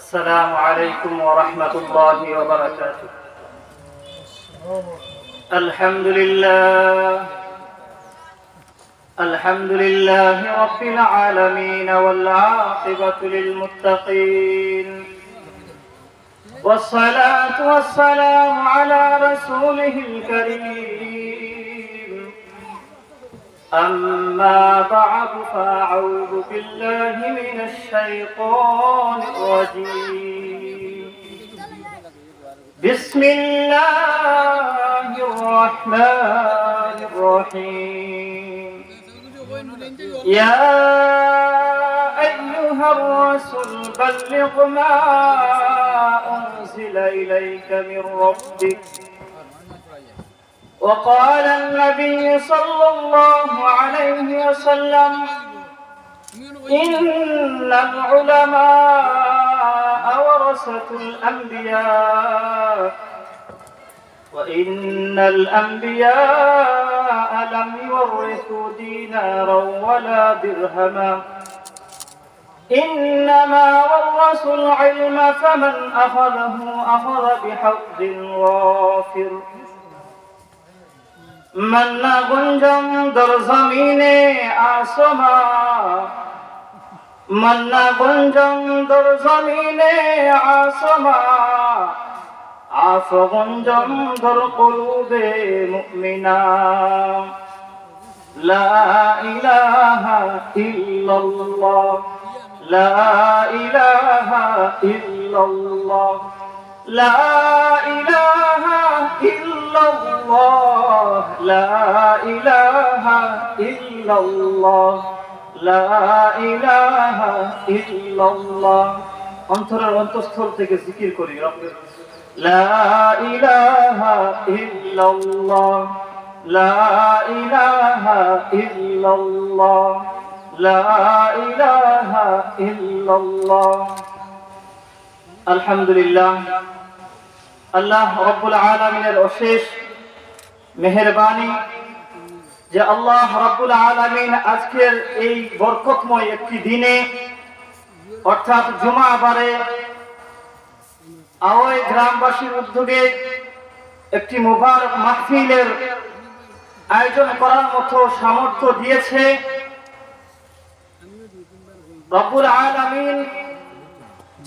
السلام عليكم ورحمة الله وبركاته. الحمد لله رب العالمين والعاقبة للمتقين، والصلاة والسلام على رسوله الكريم. أما بعد فأعوذ بالله من الشيطان الرجيم. بسم الله الرحمن الرحيم. يا أيها الرسول بلغ ما أنزل إليك من ربك. وقال النبي صلى الله عليه وسلم: إن العلماء ورثة الأنبياء، وإن الأنبياء لم يورثوا دينارا ولا درهما، إنما ورثوا العلم، فمن أخذه أخذ بحظ وافر. मन्ना गुंजम दर जमीने आसमा, मन्ना गुंजम दर जमीने आसमा, आफ गुंजम दर कुलूबे मुमिना। ला इलाहा इल्लल्लाह, ला इलाहा इल्लल्लाह, ला इलाहा इल्लल्लाह, ला इलाहा इल्लल्लाह, লা ইলাহা ইল্লাল্লাহ। অন্তরের অন্তঃস্থল থেকে জিকির করি রব্বের লা ইলাহা ইল্লাল্লাহ, লা ইলাহা ইল্লাল্লাহ, লা ইলাহা ইল্লাল্লাহ। আলহামদুলিল্লাহ, আল্লাহ রাব্বুল আলামিনের অশেষ মেহেরবানি যে আল্লাহ রাব্বুল আলামিন আজকের এই বরকতময় একটি দিনে অর্থাৎ জুমাবারে আওয়াই গ্রামবাসীর উদ্যোগে একটি মুবারক মাহফিলের আয়োজন করার মতো সামর্থ্য দিয়েছে। রাব্বুল আলামিন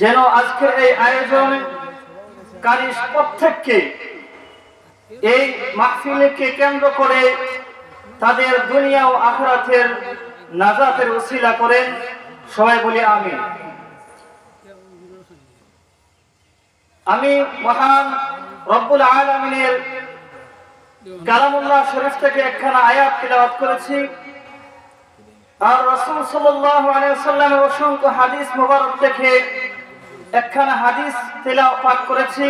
যেন আজকের এই আয়োজনকারী প্রত্যেককে এই মাহফিলকে কেন্দ্র করে তাদের দুনিয়া ও আখিরাতের নাজাতের ওসিলা করেন। সবাই বলি আমিন। আমি মহান রব্বুল আলামিনের কালামুল্লাহ শরীফ থেকে একখানা আয়াত তিলাওয়াত করেছি, আর রাসূল সাল্লাল্লাহু আলাইহি ওয়াসাল্লামের অসংখ্য হাদিস মুবারক থেকে একখানা হাদিস তিলাওয়াত করেছি।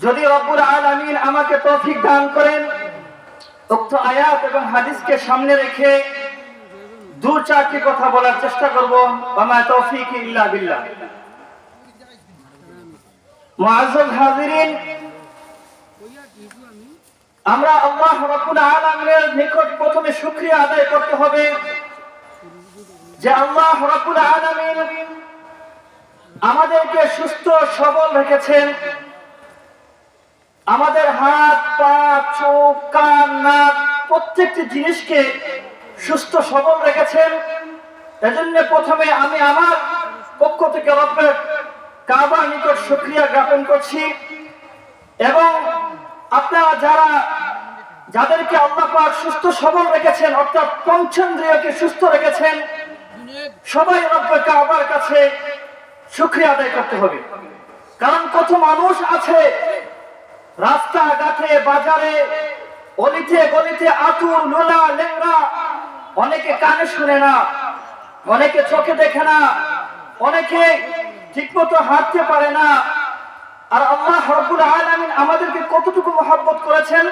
যদি রব্বুল আলামিন আমাকে তৌফিক দান করেন, উক্ত আয়াত এবং হাদিসকে সামনে রেখে দু চারটি কথা বলার চেষ্টা করব। ওয়া তৌফিক ইল্লা বিল্লাহ। মুআজ্জাজ হাজিরিন, আমরা আল্লাহ রাব্বুল আলামিনের নিকট প্রথমে শুকরিয়া আদায় করতে হবে যে আল্লাহ রাব্বুল আলামিন আমাদেরকে সুস্থ সবল রেখেছেন, আমাদের হাত পা চোখ কান নাক প্রত্যেকটি জিনিসকে সুস্থ সবল রেখেছেন। এজন্য প্রথমে আমি আমার পক্ষ থেকে রব্বের কাবার নিকট শুকরিয়া জ্ঞাপন করছি, এবং আপনারা যাদেরকে আল্লাহ পাক সুস্থ সবল রেখেছেন অর্থাৎ পঞ্চেন্দ্রিয়কে সুস্থ রেখেছেন, সবাই রব্বের কাবার কাছে শুকরিয়া আদায় করতে হবে। কারণ কত মানুষ আছে রাস্তাঘাটে বাজারে অলিতে গলিতে আতুর লোলা লেংরা, অনেকে কানে শুনে না, অনেকে চোখে দেখে না, অনেকে ঠিকমতো হাঁটতে পারে না। আর আল্লাহ রাব্বুল আলামিন আমাদেরকে কতটুকু মহব্বত করেছেন।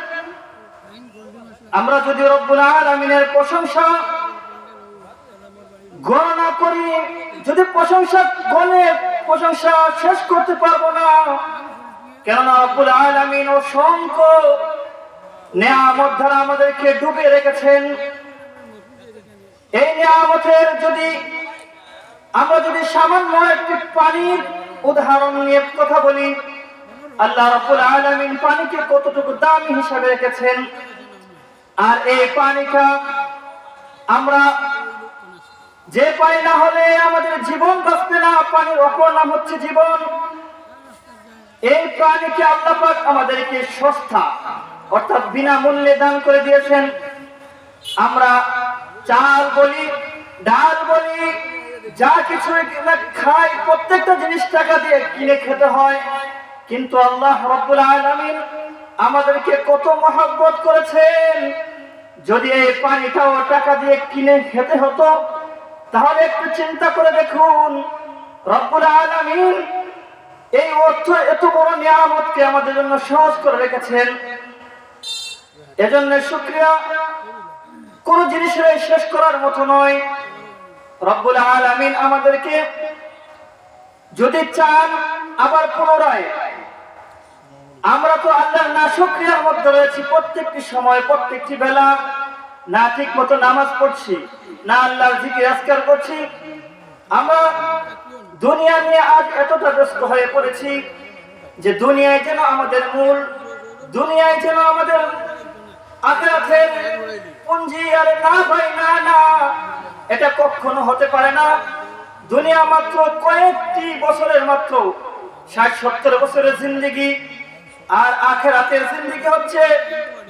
আমরা যদি রব্বুল আলামিনের প্রশংসা গণনা করি, যদি প্রশংসা শেষ করতে পারবো না। কেননা রব্বুল আলামিন অসংখ্য নেয়ামত দ্বারা আমাদেরকে ডুবিয়ে রেখেছেন। এই নিয়ামতের যদি আমরা যদি সামান্য একটি পানির উদাহরণ নিয়ে কথা বলি, আল্লাহ রাব্বুল আলামিন পানিকে কতটুকু দামি হিসাবে রেখেছেন। আর এই পানিটা আমরা যে পানি না হলে আমাদের জীবন বাঁচবে না, পানির অপর নাম হচ্ছে জীবন। এই পানিকে আল্লাহ পাক আমাদেরকে সস্তা অর্থাৎ বিনামূল্যে দান করে দিয়েছেন। আমরা চাল বলি, ডাল বলি, যা কিছু খাই প্রত্যেকটা জিনিস টাকা দিয়ে কিনে খেতে হয়। কিন্তু আল্লাহ রাব্বুল আলামিন আমাদেরকে কত মহব্বত করেছেন। যদি এই পানিটাও টাকা দিয়ে কিনে খেতে হতো তাহলে একটু চিন্তা করে দেখুন, রব্বুল আলামিন এই অর্থ এত বড় নিয়ামতকে আমাদের জন্য সহজ করে রেখেছেন। এজন্য শুকরিয়া কোন জিনিসের শেষ করার মতো নয়। রব্বুল আলামিন আমাদেরকে যদি চান আবার পুনরায়, আমরা তো আল্লাহর নাশুকরিয়ার মধ্যে রয়েছি। প্রত্যেকটি সময় প্রত্যেকটি বেলা না ঠিক মতো নামাজ পড়ছি, না আল্লাহর জিকির আজকার করছি। আমরা দুনিয়া নিয়ে আজ এতটা ব্যস্ত হয়ে পড়েছি যে দুনিয়ায় যেন আমাদের মূল, দুনিয়ায় যেন আমাদের আখিরাতের পুঁজি। আর না ভাই, না না, এটা কখনো হতে পারে না। দুনিয়া মাত্র কয়েকটি বছরের, মাত্র ৬০-৭০ বছরের জিন্দেগি, আর আখিরাতের জিন্দেগি হচ্ছে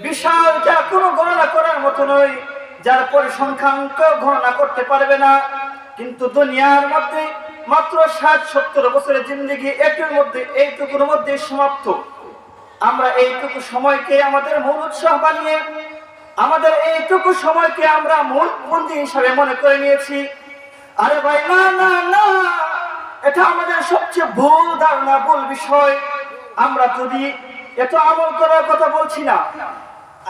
বিশাল, যা কোনো গণনা করার মতো নয়, যার পরিসংখ্যান গণনা করতে পারবে না। কিন্তু দুনিয়ার মধ্যে মাত্র ৬০-৭০ বছরের জিন্দেগি, এটির মধ্যে এইটুকুর মধ্যে সমাপ্ত। আমরা এইটুকু সময়কে আমাদের মূল উৎসাহ বানিয়ে, আমাদের এইটুকু সময়কে আমরা মূল পুঁজি হিসাবে মনে করে নিয়েছি। আরে ভাই, না না না, এটা আমাদের সবচেয়ে ভুল ধারণা, ভুল বিষয়। আমরা যদি এত আমল করার কথা বলছি না,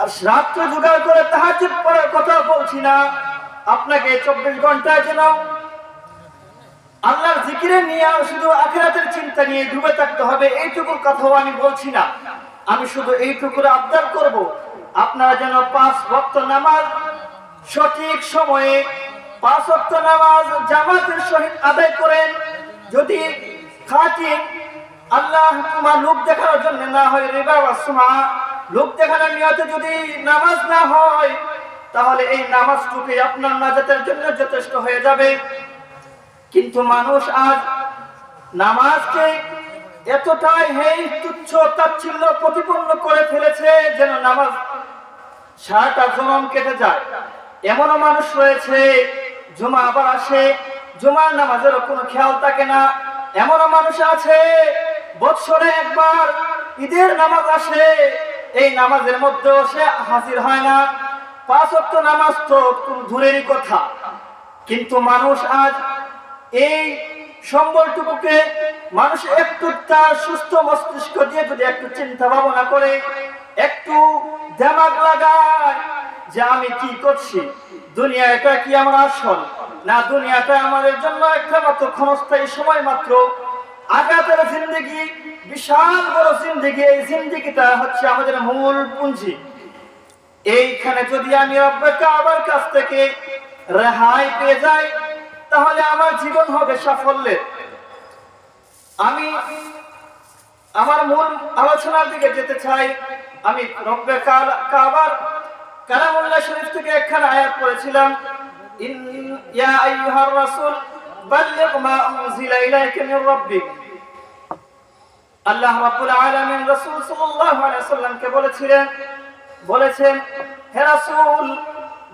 আর রাত্রে জোগাড় করে তাহাজ্জুদ পড়ার কথা বলছি না, আপনাকে ২৪ ঘন্টায় যেন আল্লাহর জিকিরে নিয়ে শুধু আখিরাতের চিন্তা নিয়ে ডুবে থাকতে হবে, এইটুকুর কথাও আমি বলছি না। আমি শুধু এইটুকুর আবদার করব, আপনারা যেন ৫ ওয়াক্ত নামাজ সঠিক সময়ে, ৫ ওয়াক্ত নামাজ জামাতের সহিত আদায় করেন। যদি খাঁটি আল্লাহ তোমার লোক দেখানোর জন্য না হয়, রিবা ওয়া সুমা, লোক দেখানোর নিয়তে যদি নামাজ না হয়, তাহলে এই নামাজটুকু আপনার নাজাতের জন্য যথেষ্ট হয়ে যাবে। কিন্তু মানুষ আজ নামাজকে এতটাই তুচ্ছ তাচ্ছিল্য প্রতিপন্ন করে ফেলেছে যেন নামাজ সারাটা জনম কেটে যায়। এমনও মানুষ রয়েছে, জুমা আবার আসে, জুমার নামাজেরও কোনো খেয়াল থাকে না। এমনও মানুষ আছে, বৎসরে একবার ঈদের নামাজ আসে, এই নামাজের মধ্যেও সে হাজির হয় না। ৫ ওয়াক্ত নামাজ তো দূরেরই কথা। কিন্তু মানুষ আজ এই সম্বলটুকুকে, মানুষ একটু তার সুস্থ মস্তিষ্ক দিয়ে যদি একটু চিন্তা ভাবনা করে, একটু দিমাগ লাগায় যে আমি কি করছি, দুনিয়া এটা কি আমার আসল না, দুনিয়াটা আমাদের জন্য একটা মাত্র ক্ষণস্থায়ী সময় মাত্র। আগাতের জিন্দেগি বিশাল বড় জিন্দেগি, এই জিন্দেগিটা হচ্ছে আমাদের মূল পুঁজি। এইখানে যদি আমি রব্বে কাবার কাছ থেকে রেহাই পেয়ে যাই, তাহলে আমার জীবন হবে সাফল্যের। আমি আমার মূল আলোচনার দিকে যেতে চাই। আমি রব্বে কাবার কালামুল্লাহ শরীফ থেকে একখানা আয়াত পড়েছিলাম, ইয়া আইয়ুহার রাসূল বাল্লিগ মা উনজিলা ইলাইকা মির রাব্বিক। আল্লাহ রাব্বুল আলামিন রাসূল সাল্লাল্লাহু আলাইহি ওয়াসাল্লামকে বলেছেন, হে রাসূল,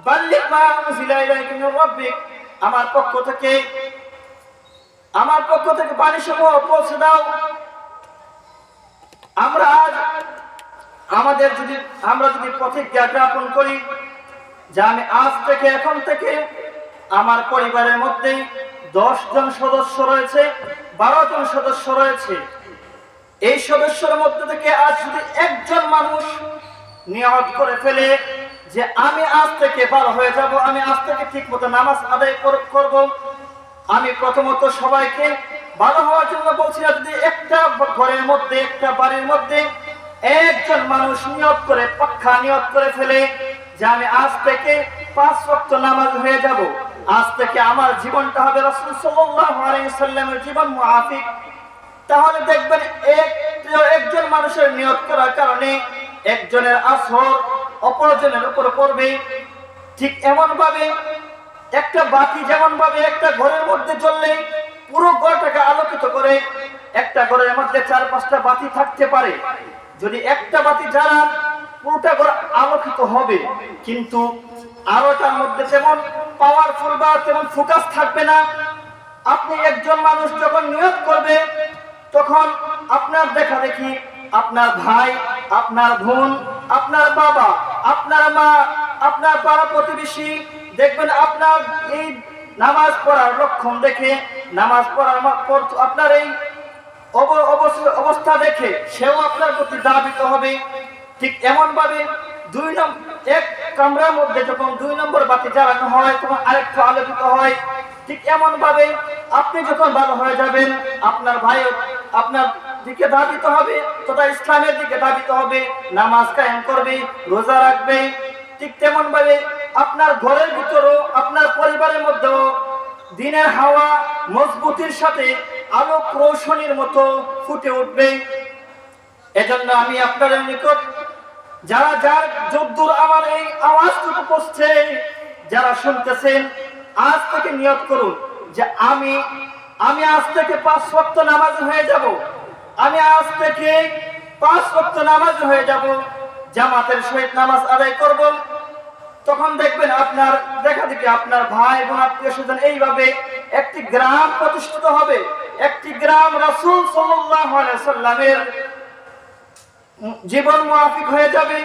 বাল্লিগ মা উনজিলা ইলাইকা মির রাব্বিক, আমার পক্ষ থেকে বাণীসমূহ পৌঁছে দাও। আমরা যদি প্রতিজ্ঞা জ্ঞাপন করি যে আমি আজ থেকে, এখন থেকে আমার পরিবারের মধ্যে 10 জন সদস্য রয়েছে, 12 জন সদস্য রয়েছে, এই সদস্যের মধ্যে থেকে আজ যদি একজন মানুষ নিয়ত করে ফেলে যে আমি আজ থেকে ভালো হয়ে যাব, আমি আজ থেকে ঠিক মতো নামাজ আদায় করব, আমি প্রথমত সবাইকে ভালো হওয়ার জন্য বলছি না, যদি একটা ঘরের মধ্যে, একটা বাড়ির মধ্যে একজন মানুষ নিয়ত করে, পাক্কা নিয়ত করে ফেলে যে আমি আজ থেকে 5 ওয়াক্ত নামাজ হয়ে যাব, আজ থেকে আমার জীবনটা হবে রাসূল সাল্লাল্লাহু আলাইহি সাল্লামের জীবন মুআফিক। তাহলে দেখবেন একজন মানুষের নিয়ত করার কারণে একজনের আসর অপরজনের উপর পড়বে। ঠিক এমন ভাবে একটা বাতি যেমন ভাবে একটা ঘরের মধ্যে জ্বললে পুরো ঘরটাকে আলোকিত করে, একটা ঘরের মধ্যে 4-5টা বাতি থাকতে পারে, যদি একটা বাতি জ্বালান পুরোটা ঘর আলোকিত হবে, কিন্তু আলোটার মধ্যে তেমন পাওয়ারফুল বা তেমন ফোকাস থাকবে না। আপনি একজন মানুষ যখন নিয়ত করবে তখন আপনার দেখা দেখি আপনার ভাই, আপনার বোন, আপনার বাবা, আপনার মা, আপনার পাড়া প্রতিবেশী দেখবেন আপনার এই নামাজ পড়ার লক্ষণ দেখে, নামাজ পড়ার আপনার এই অবস্থা দেখে সেও আপনার প্রতি দাবিত হবে। ঠিক এমন ভাবে এক কামরার মধ্যে যখন 2 নম্বর বাতি জ্বালানো হয় তখন আরেকটু আলোকিত হয়। ঠিক এমন ভাবে আপনি যখন ভালো হয়ে যাবেন আপনার ভাইও আপনার দিকে দাবিত হবে, তথা ইসলামের দিকে দাবিত হবে, নামাজ কায়েম করবে, রোজা রাখবে। ঠিক তেমন ভাবে আপনার ঘরের ভিতরেও আপনার পরিবারের মধ্যেও দিনের হাওয়া মজবুতির সাথে আলোক রৌশনীর মতো ফুটে উঠবে। এজন্য আমি আপনাদের নিকট যারা যার যদ্দূর আমার এই আওয়াজটুকু পৌঁছছে, যারা শুনতেছেন, আজ থেকে নিয়ত করুন যে আমি আজ থেকে 5 ওয়াক্ত নামাজ হয়ে যাব। আমি আজ থেকে 5 ওয়াক্ত নামাজ হয়ে যাব, জামাতের সহিত নামাজ আদায় করব। তখন দেখবেন আপনার দেখা দেখি আপনার ভাই বোন আত্মীয় স্বজন এইভাবে একটি গ্রাম প্রতিষ্ঠিত হবে। একটি গ্রাম রাসূল সাল্লাল্লাহু আলাইহি সাল্লামের জীবন মুআফিক হয়ে যাবে।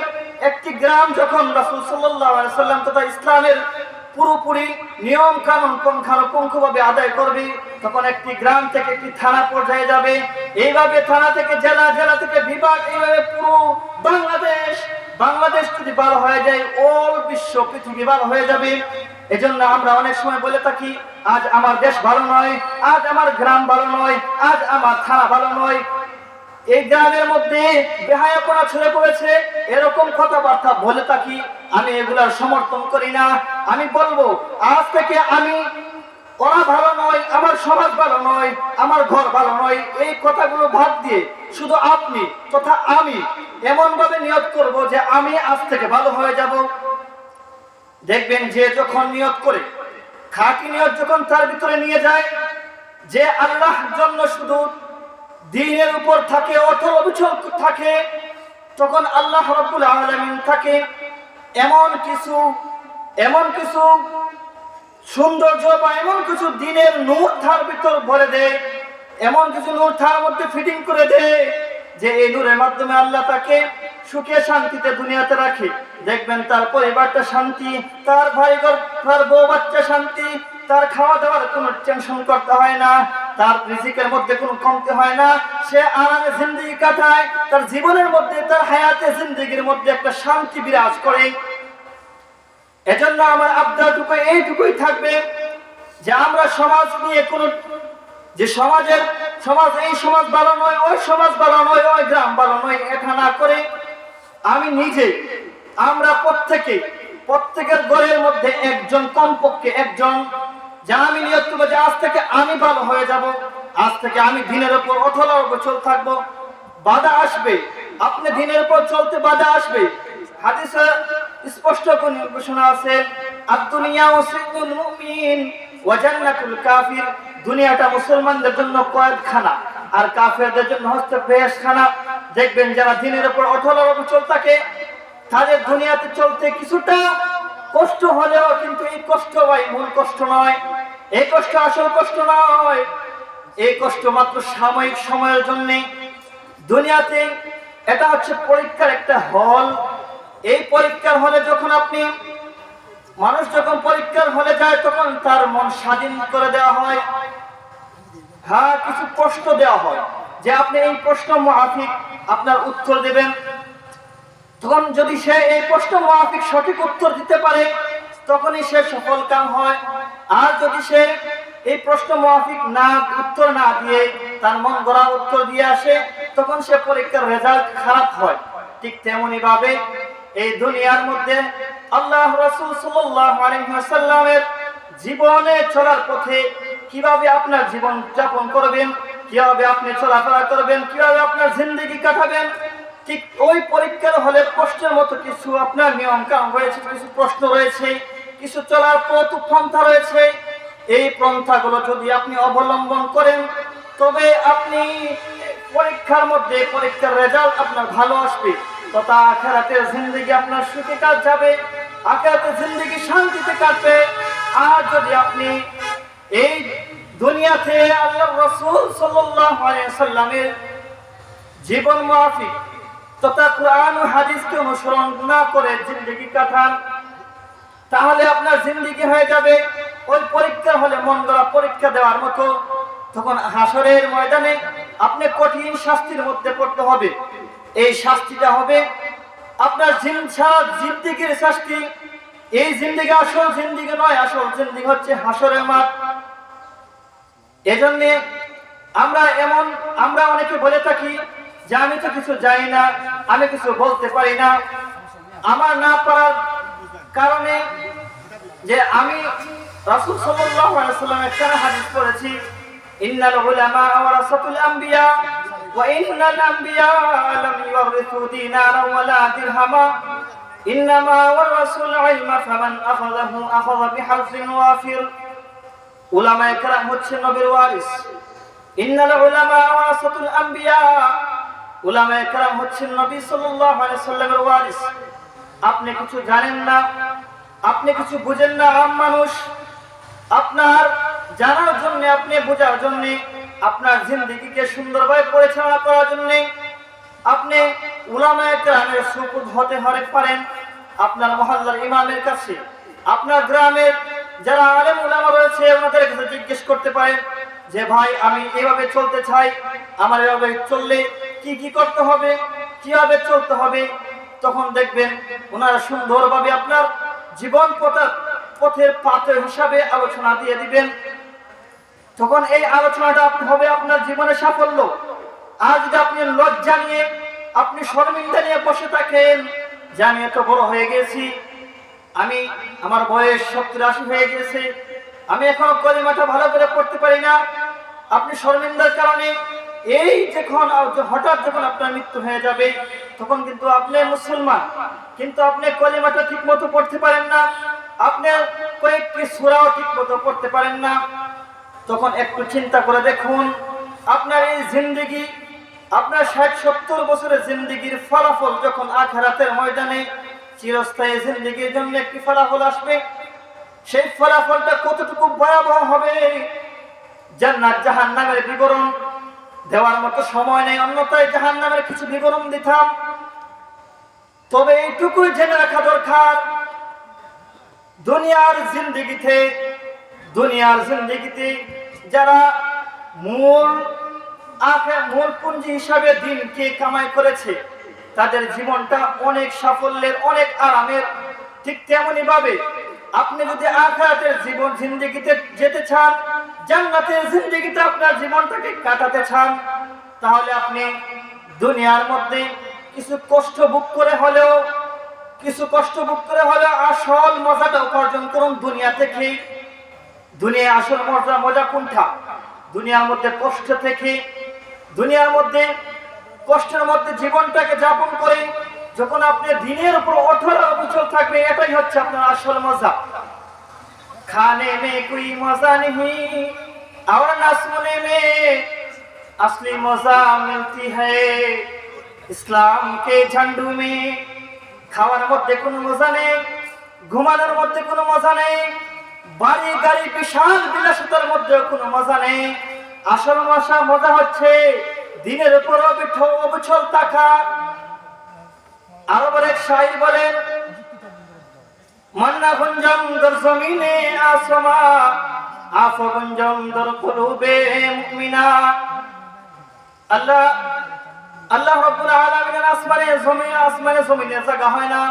একটি গ্রাম যখন রাসূল সাল্লাল্লাহু আলাইহি সাল্লাম তথা ইসলামের পুরোপুরি নিয়ম কানুন পুঙ্খানুপুঙ্খভাবে আদায় করবে, তখন একটি গ্রাম থেকে একটি থানা পর্যায়ে যাবে, এইভাবে থানা থেকে জেলা, জেলা থেকে বিভাগ, এইভাবে পুরো বাংলাদেশ যদি ভালো হয়ে যায় অল বিশ্ব পৃথিবী ভালো হয়ে যাবে। এজন্য আমরা অনেক সময় বলে থাকি আজ আমার দেশ ভালো নয়, আজ আমার গ্রাম ভালো নয়, আজ আমার থানা ভালো নয়, এই গ্রামের মধ্যে বেহায়াপনা ছড়ে পড়েছে, এরকম কথাবার্তা বলে থাকি। আমি এগুলার সমর্থন করি না। আমি বলবো আজ থেকে ওরা ভালো নয়, আমার সমাজ ভালো নয়, আমার ঘর ভালো নয়, এই কথাগুলো বাদ দিয়ে শুধু আপনি তথা আমি এমন ভাবে নিয়ত করব যে আমি আজ থেকে ভালো হয়ে যাব। দেখবেন যে যখন নিয়ত করে খাঁটি নিয়ত যখন তার ভিতরে নিয়ে যায়, যে আল্লাহর জন্য শুধু দ্বীনের উপর থাকে, অটল অবিচল থাকে, তখন আল্লাহ রাব্বুল আলামিন থাকে এমন কিছু সৌন্দর্য বা এমন কিছু দ্বীনের নূর তার ভিতর ভরে দেয়, এমন কিছু নূর তার মধ্যে ফিটিং করে দেয় যে এই নূরের মাধ্যমে আল্লাহ তাকে সুখে শান্তিতে দুনিয়াতে রাখে। দেখবেন তার পরিবারটা শান্তি, তার ভাইগর তার বউ বাচ্চা শান্তি, তার খাওয়া দাওয়ার কোনো টেনশন করতে হয় না, তার রিজিকের মধ্যে কোনো কমতি হয় না, সে আরামে জিন্দেগি কাটায়, তার জীবনের মধ্যে তার হায়াতে জিন্দেগির মধ্যে একটা শান্তি বিরাজ করে। এজন্য আমার আবদারটুকু এইটুকুই থাকবে যে আমরা সমাজ নিয়ে কোন যে এই সমাজ ভালো নয়, ওই সমাজ ভালো নয়, ওই গ্রাম ভালো নয়, এটা না করে আমি নিজে আমরা প্রত্যেকের ঘরের মধ্যে একজন, কমপক্ষে একজন, যা আমি নিয়ত করবো যে আজ থেকে আমি ভালো হয়ে যাব, আজ থেকে আমি দিনের উপর অটল অবিচল থাকবো। বাধা আসবে, আপনি দিনের উপর চলতে বাধা আসবে। হাদিসে স্পষ্ট ঘোষণা আছে, আদ-দুনিয়া ওয়াসিজনুল মুমিন ওয়া জান্নাতুল কাফির, দুনিয়াটা মুসলমানদের জন্য কয়েদখানা আর কাফেরদের জন্য হচ্ছে বেহেশতখানা। দেখবেন যারা দিনের উপর অটল অবিচল থাকে তাদের দুনিয়াতে চলতে কিছুটা কষ্ট হলেও কিন্তু এই কষ্ট ভাই মূল কষ্ট নয়, এই কষ্ট আসল কষ্ট নয়, এই কষ্ট মাত্র সাময়িক সময়ের জন্য। দুনিয়াতে এটা হচ্ছে পরীক্ষার একটা হল। এই পরীক্ষার হলে যখন মানুষ যখন পরীক্ষার হলে যায় তখন তার মন স্বাধীন করে দেওয়া হয়, হ্যাঁ কিছু প্রশ্ন দেওয়া হয় যে আপনি এই প্রশ্ন মুআফিক আপনার উত্তর দেবেন। তখন যদি সে এই প্রশ্ন মুআফিক সঠিক উত্তর দিতে পারে তখনই সে সফল কাম হয়। আর যদি সে এই প্রশ্ন মুআফিক উত্তর না দিয়ে তার মন গড়া উত্তর দিয়ে আসে তখন সে পরীক্ষার রেজাল্ট খারাপ হয়। ঠিক তেমনি ভাবে এই দুনিয়ার মধ্যে আল্লাহ রাসূল সাল্লাল্লাহু আলাইহি ওয়াসাল্লামের জীবনে চলার পথে কিভাবে আপনার জীবন যাপন করবেন, কিভাবে আপনি চলাফেরা করবেন, কিভাবে আপনার জিন্দেগি কাটাবেন, ঠিক ওই পরীক্ষার হলে প্রশ্নের মতো কিছু আপনার নিয়ম কানুন রয়েছে, কিছু প্রশ্ন রয়েছে, কিছু চলার পথ পন্থা রয়েছে। এই পন্থাগুলো যদি আপনি অবলম্বন করেন তবে আপনি পরীক্ষার মধ্যে পরীক্ষার রেজাল্ট আপনার ভালো আসবে, তথা আখিরাতের জিন্দেগি আপনার সুখে কাট যাবে, আখিরাতের জিন্দেগি শান্তিতে কাটবে। আর যদি আপনি এই দুনিয়াতে আল্লাহর রাসূল সাল্লাল্লাহু আলাইহি সাল্লামের জীবন মাফিক তথা কোরআন ও হাদিসকে অনুসরণ না করে জিন্দেগি কাটান, তাহলে আপনার জিন্দেগি হয়ে যাবে ওই পরীক্ষা হলে মন গড়া পরীক্ষা দেওয়ার মতো। তখন হাসরের ময়দানে আপনি কঠিন শাস্তির মধ্যে পড়তে হবে। এই শাস্তিটা হবে আপনার জিন্দেগির শাস্তি। এই জিন্দেগি আসল জিন্দেগি নয়, আসল জিন্দেগি হচ্ছে হাসরের মাঠ। এজন্য আমরা অনেকে বলে থাকি যে আমি তো কিছু জানি না, আমি কিছু বলতে পারি না। আমার না পারার কারণে যে আমি রাসূল সাল্লাল্লাহু আলাইহি ওয়াসাল্লামের একটা হাদিস পড়েছি, ইন্নাল উলামা ওয়ারাসাতুল আমবিয়া ওয়া ইন্নাল আমবিয়া লাম ইওয়ারিসু দিনারা ওয়ালা দিরহামা ইন্নামা ওয়ারাসুল ইলমা ফামান আখাযাহু আখাযা বিহাযিন ওয়াফির। উলামায়ে কেরাম হচ্ছেন নবীর ওয়ারিস। ইন্নাল উলামা ওয়ারাসাতুল আমবিয়া, উলামায়ে কেরাম হচ্ছেন নবী সাল্লাল্লাহু আলাইহি ওয়াসাল্লামের ওয়ারিস। আপনি কিছু জানেন না, আপনি কিছু বুঝেন না, আম মানুষ। আপনার জানার জন্য, আপনি বোঝার জন্য, আপনার জিন্দেগিকে সুন্দরভাবে পরিচালনা করার জন্য আপনি উলামায়ে কেরামের সুপুর্দ হতে পারেন। আপনার মহল্লার ইমামের কাছে, আপনার গ্রামের যারা আলেম উলামা রয়েছে ওনাদের কাছে জিজ্ঞেস করতে পারেন যে ভাই আমি এইভাবে চলতে চাই, আমার এইভাবে চললে কি কি করতে হবে, কিভাবে চলতে হবে। তখন দেখবেন ওনারা সুন্দরভাবে আপনার জীবন পথের পাথর হিসাবে আলোচনা দিয়ে দিবেন। তখন এই আলোচনাটা হবে আপনার জীবনের সাফল্য। আর যদি আপনি লজ্জা নিয়ে, আপনি শর্মিন্দা নিয়ে বসে থাকেন যে আমি এত বড় হয়ে গেছি, আমার বয়স 70-80 হয়ে গেছে, আমি এখনো কলিমাটা ভালো করে পড়তে পারি না, আপনি শর্মিন্দার কারণে এই হঠাৎ যখন আপনার মৃত্যু হয়ে যাবে তখন কিন্তু আপনি মুসলমান, কিন্তু আপনি কলিমাটা ঠিক মতো পড়তে পারেন না, আপনি কয়েকটি সূরাও ঠিক মতো পড়তে পারেন না। তখন একটু চিন্তা করে দেখুন আপনার এই জিন্দেগি, আপনার 60-70 বছরের জিন্দেগির ফলাফল যখন আখিরাতের ময়দানে চিরস্থায়ী জিন্দেগির জন্য একটি ফলাফল আসবে, সেই ফলাফলটা কতটুকু ভয়াবহ হবে। জান্নাত জাহান্নামের বিবরণ দেওয়ার মতো সময় নেই, অন্যথায় জাহান্নামের কিছু বিবরণ দিতাম। তবে এইটুকুই জেনে রাখা দরকার, দুনিয়ার জিন্দেগিতে যারা মূল পুঁজি হিসাবে দিনকে কামাই করেছে তাদের জীবনটা অনেক সাফল্যের, অনেক আরামের। ঠিক তেমনি ভাবে আপনি যদি আখিরাতের জিন্দেগিতে যেতে চান, জান্নাতের জিন্দেগিতে আপনার জীবনটাকে কাটাতে চান, তাহলে আপনি দুনিয়ার মধ্যে কিছু কষ্ট ভোগ করে হলেও আসল মজাটা উপার্জন করুন দুনিয়া থেকে। দুনিয়া আসল মজা কোনটা? দুনিয়ার মধ্যে কষ্ট থেকে, দুনিয়ার মধ্যে কষ্টের মধ্যে জীবনটাকে যাপন করে যখন আপনি দিনের উপর অটল অবিচল থাকবে, এটাই হচ্ছে আপনার আসল মজা। খানে মে কোই মজা নেহি और न सोने में असली मजा मिलती है इस्लाम के झंडू में। খাওয়ার মধ্যে কোনো মজা নেই, ঘুমানোর মধ্যে কোনো মজা নেই, বাড়ি গাড়ি বিশাল বিলাসিতার মধ্যে কোনো মজা নেই। আসল মজা হচ্ছে দিনের উপর অবিচল থাকা। আরবের এক শায়র বলেন, মান্না গুঞ্জম দর জমিনে আসমা আফ গুঞ্জম দর কুলুবে মুমিনা। আল্লাহ রাব্বুল আলামিনের আসমানে জমিনে জায়গা হয় না।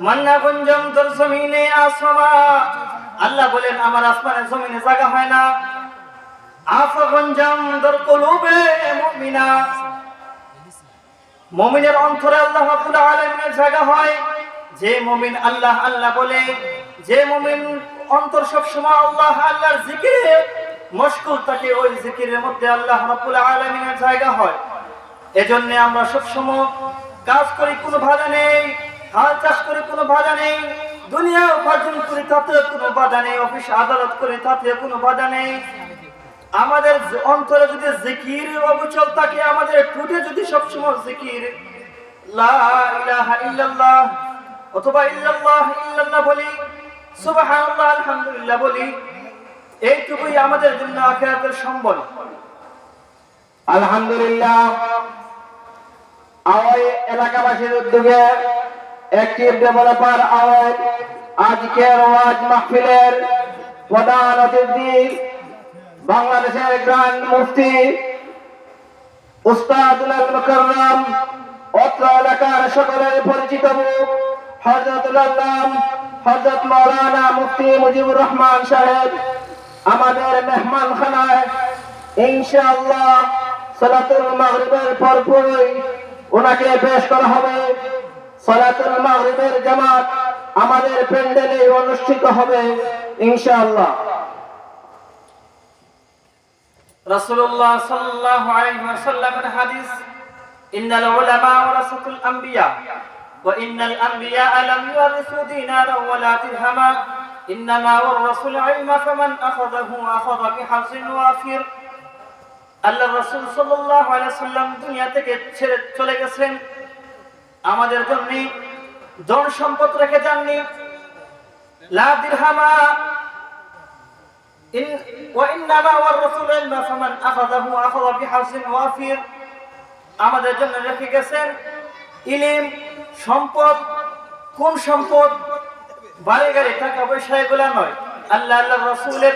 মান্না গুঞ্জম দর জমিনে আসমা, আল্লাহ বলেন আমার আসমানে জমিনে জায়গা হয় না। আফ গুঞ্জম দর কুলুবে মুমিনা, মুমিনের অন্তরে আল্লাহ রাব্বুল আলামিনের জায়গা হয়। যে মুমিন আল্লাহ আল্লাহ বলে, যে মুমিন অন্তর সব সময় আল্লাহর জিকিরে মশগুল থাকে, ওই জিকিরের মধ্যে আল্লাহ রাব্বুল আলামিনের জায়গা হয়। এজন্য আমরা সব সময় কাজ করি কোনো বাধা নেই, হাল চাষ করি কোনো বাধা নেই, দুনিয়া উপার্জন করি তাতে কোনো বাধা নেই, অফিস আদালত করি তাতে কোনো বাধা নেই। আমাদের অন্তরে যদি জিকির অবিচল থাকে, আমাদের ঠোঁটে যদি সবসময় জিকির লা ইলাহা ইল্লাল্লাহ অথবা ইল্লাল্লাহ ইল্লাল্লাহ বলি, সুবহানাল্লাহ আলহামদুলিল্লাহ বলি, এইটুকুই আমাদের জন্য আখিরাতের সম্বল। আলহামদুলিল্লাহ, আওয়াই এলাকাবাসীর উদ্যোগে একটি ডেভেলপার আওয়াজ আজকের ওয়াজ মাহফিলের প্রধান অতিথি বাংলাদেশের গ্র্যান্ড মুফতি উস্তাদুল মুকাররম, অত্র এলাকার সকলের পরিচিত মুখ হযরতুল আল্লাম হযরত মাওলানা মুফতি মুজিবুর রহমান সাহেব আমাদের মেহমানখানায় ইনশাআল্লাহ সালাতুল মাগরিবের পরপরই ওনাকে পেশ করা হবে। সালাতুল মাগরিবের জামাত আমাদের প্যান্ডেলে অনুষ্ঠিত হবে ইনশাআল্লাহ। রাসূলুল্লাহ সাল্লাল্লাহু আলাইহি ওয়াসাল্লামের হাদিস, ইন্নাল উলামা ওয়ারাসাতুল আম্বিয়া ওয়া ইন্নাল আম্বিয়া লাম ইওয়ারিসু দিনারা ওয়ালা দিরহামা ইন্নামা ওয়ারাসুল ইলমা ফামান আখাযাহু আখাযা বিহাযিন ওয়াফির। আল্লাহ রাসূল সাল্লাল্লাহু আলাইহি ওয়াসাল্লাম দুনিয়া থেকে ছেড়ে চলে গেছেন, আমাদের জন্য ধন সম্পদ রেখে যাননি, লা দিরহামা ওয়াইন্নামা ওয়ারাসুল ইলমা ফামান আখাযাহু আখাযা বিহাযিন ওয়াফির। আমাদের জন্য রেখে গেছেন ইলম, সম্পদ। কোন সম্পদ? বাড়ি গাড়ি টাকা পয়সা এগুলা নয়, আল্লাহর রাসূলের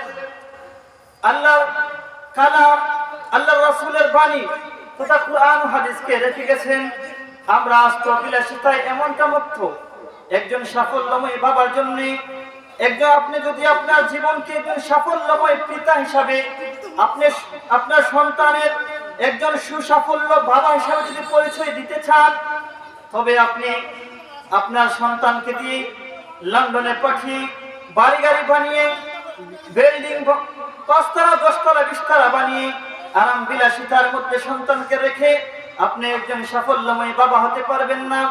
আল্লাহর কালাম, আল্লাহর রাসূলের বাণী তথা কুরআন হাদিসকে রেখে গেছেন। আমরা আজকে বিলাসিতায় এমনটা মত্ত, একজন সাফল্যময় বাবার জন্য আপনি যদি আপনার জীবনকে একজন সাফল্যময় পিতা হিসাবে, আপনি আপনার সন্তানের একজন সুসাফল্য বাবা হিসাবে যদি পরিচয় দিতে চান, তবে আপনি আপনার সন্তানকে দিয়ে লন্ডনে পাঠিয়ে বাড়ি গাড়ি বানিয়ে বিল্ডিং 5 তলা 10 তলা 20 তলা বানিয়ে আরাম বিলাসিতার মধ্যে সন্তানকে রেখে আপনি একজন সাফল্যময় বাবা হতে পারবেন না।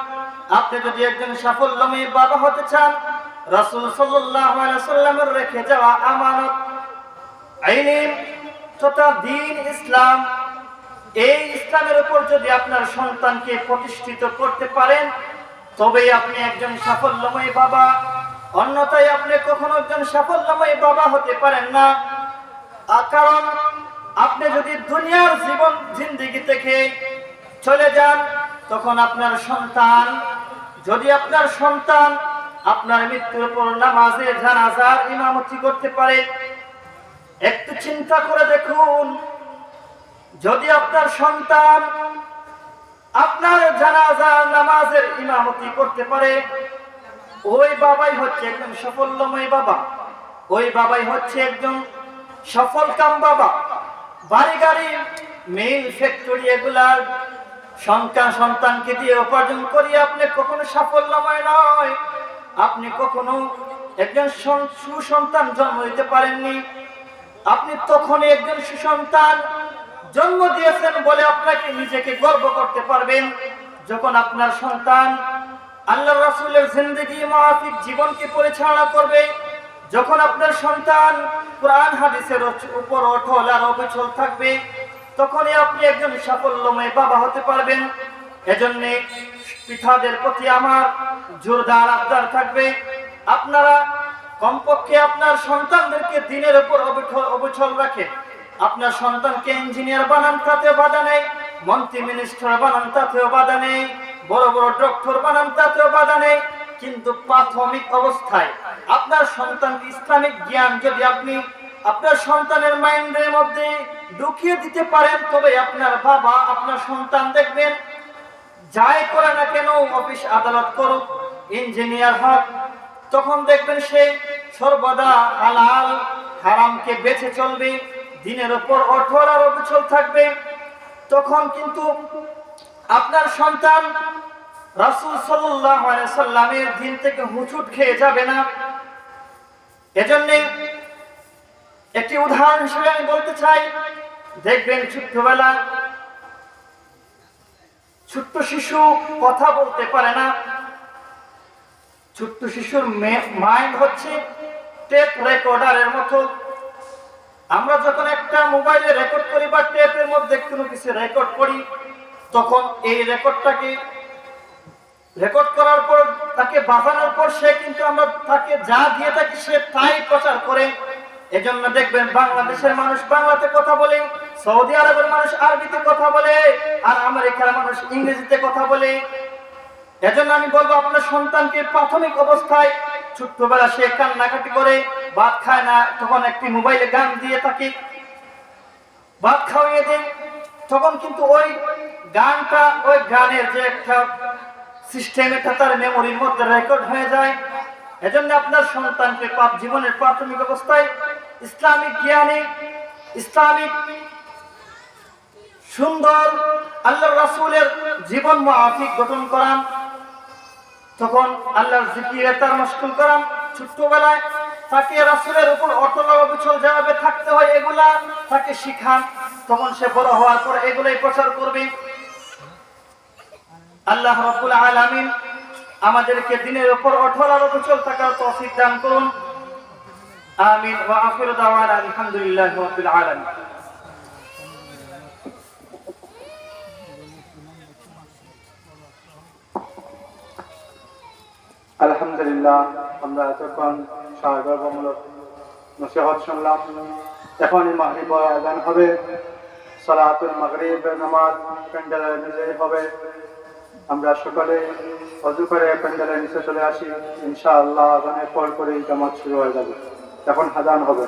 আপনি যদি একজন সাফল্যময় বাবা হতে চান, রাসূল সাল্লাল্লাহু আলাইহি ওয়াসাল্লামের রেখে যাওয়া আমানত ইলম তথা দ্বীন ইসলাম, এই ইসলামের উপর যদি আপনার সন্তানকে প্রতিষ্ঠিত করতে পারেন, তবেই আপনি একজন সাফল্যময় বাবা। অন্যথায় আপনি কখনো একজন সাফল্যময় বাবা হতে পারেন না। কারণ আপনি যদি দুনিয়ার জীবন জিন্দেগি থেকে চলে যান, তখন আপনার সন্তান আপনার মৃত্যুর পর নামাজে জানাজার ইমামতি করতে পারে। একটু চিন্তা করে দেখুন, যদি আপনার সন্তান আপনার জানাজার নামাজের ইমামতি করতে পারে, ওই বাবাই হচ্ছে একজন সাফল্যময় বাবা, ওই বাবাই হচ্ছে একজন সফলকাম বাবা। বাড়ি গাড়ি মিল ফ্যাক্টরি এগুলার সন্তানকে দিয়ে উপার্জন করিয়ে আপনি কখনো সাফল্যময় নয়, আপনি কখনো একজন সুসন্তান জন্ম দিতে পারেননি। আপনি তখনই একজন সুসন্তান জন্ম দিয়েছেন বলে আপনাকে নিজেকে গর্ব করতে পারবেন, যখন আপনার সন্তান আল্লাহর রাসূলের জিন্দেগি মাফিক জীবনকে পরিচালনা করবে, যখন আপনার সন্তান কুরআন হাদিসের উপর অটল আর অবিচল থাকবে, তখনই আপনি একজন সাফল্যময় বাবা হতে পারবেন। এজন্য পিতাদের প্রতি আমার জোরদার আবদার থাকবে, আপনারা কমপক্ষে আপনার সন্তানদেরকে দ্বীনের উপর অবিচল রাখেন। আপনার সন্তানকে ইঞ্জিনিয়ার বানান, তাতেও বাধা নেই, মন্ত্রী মিনিস্টার বানান, তাতেও বাধা নেই, বড় বড় ডক্টর বানান, তাতেও বাধা নেই। কিন্তু প্রাথমিক অবস্থায় আপনার সন্তান ইসলামিক জ্ঞান যদি আপনি আপনার সন্তানের মাইন্ডের মধ্যে ঢুকিয়ে দিতে পারেন, তবে আপনার বাবা আপনার সন্তান দেখবেন যাই করে না কেন, অফিস আদালত করুক, ইঞ্জিনিয়ার হোক, তখন দেখবেন সে সর্বদা হালাল হারামকে বেছে চলবে, দ্বীনের উপর অটল আর অবিচল থাকবে। তখন কিন্তু আপনার সন্তান রাসূল সাল্লাল্লাহু আলাইহি সাল্লামের দ্বীন থেকে হুঁচট খেয়ে যাবে না। এজন্য একটি উদাহরণ হিসেবে আমি বলতে চাই, দেখবেন ছোট্টবেলা ছোট্ট শিশু কথা বলতে পারে না। ছোট্ট শিশুর মাইন্ড হচ্ছে টেপ রেকর্ডারের মতো। আমরা যখন একটা মোবাইলে রেকর্ড করি বা টেপের মধ্যে কোনো কিছু রেকর্ড করি, তখন এই রেকর্ডটাকে রেকর্ড করার পর তাকে বাজানোর পর সে কিন্তু আমরা তাকে যা দিয়ে থাকি সে তাই প্রচার করে। এজন্য দেখবেন বাংলাদেশের মানুষ বাংলাতে কথা বলে, সৌদি আরবের মানুষ আরবিতে কথা বলে, আর আমেরিকার মানুষ ইংরেজিতে কথা বলে। এজন্য আমি বলবো আপনার সন্তানকে প্রাথমিক অবস্থায় ছোট্টবেলা সে কান্নাকাটি করে ভাত খায় না, তখন একটি মোবাইলে গান দিয়ে থাকি, ভাত খাওয়িয়ে দেয়, তখন কিন্তু ওই গানটা ওই গানের যে একটা সিস্টেম এটা তার মেমোরির মধ্যে রেকর্ড হয়ে যায়। এজন্য আপনার সন্তানকে জীবনের প্রাথমিক অবস্থায় ইসলামিক জ্ঞানে, ইসলামিক সুন্দর আল্লাহর রাসূলের জীবন মাফিক গঠন করান, তখন আল্লাহর জিকিরে তার মশগুল করান। ছোট্টবেলায় তাকে রাসূলের উপর অটল অবিচল যেভাবে থাকতে হয় এগুলা তাকে শিখান, তখন সে বড় হওয়ার পর এগুলাই প্রচার করবে। আল্লাহ রাব্বুল আলামিন আমাদেরকে দ্বীনের উপর অটল আর অবিচল থাকার তৌফিক দান করুন। আমিন। ওয়া আখিরু দাওয়ানা আলহামদুলিল্লাহি রাব্বিল আলামিন। আলহামদুলিল্লাহ, আমরা এতক্ষণ সহযোগমূলক নসিহত শুনলাম। এখনই মাগরিব আযান হবে, সালাতুল মাগরিব নামাজ প্যান্ডেলের নিচে হবে। আমরা সকলে ওযু করে প্যান্ডেলের নিচে চলে আসি, ইনশাআল্লাহ আযানের পর করেই জামাত শুরু হয়ে যাবে। এখন আযান হবে।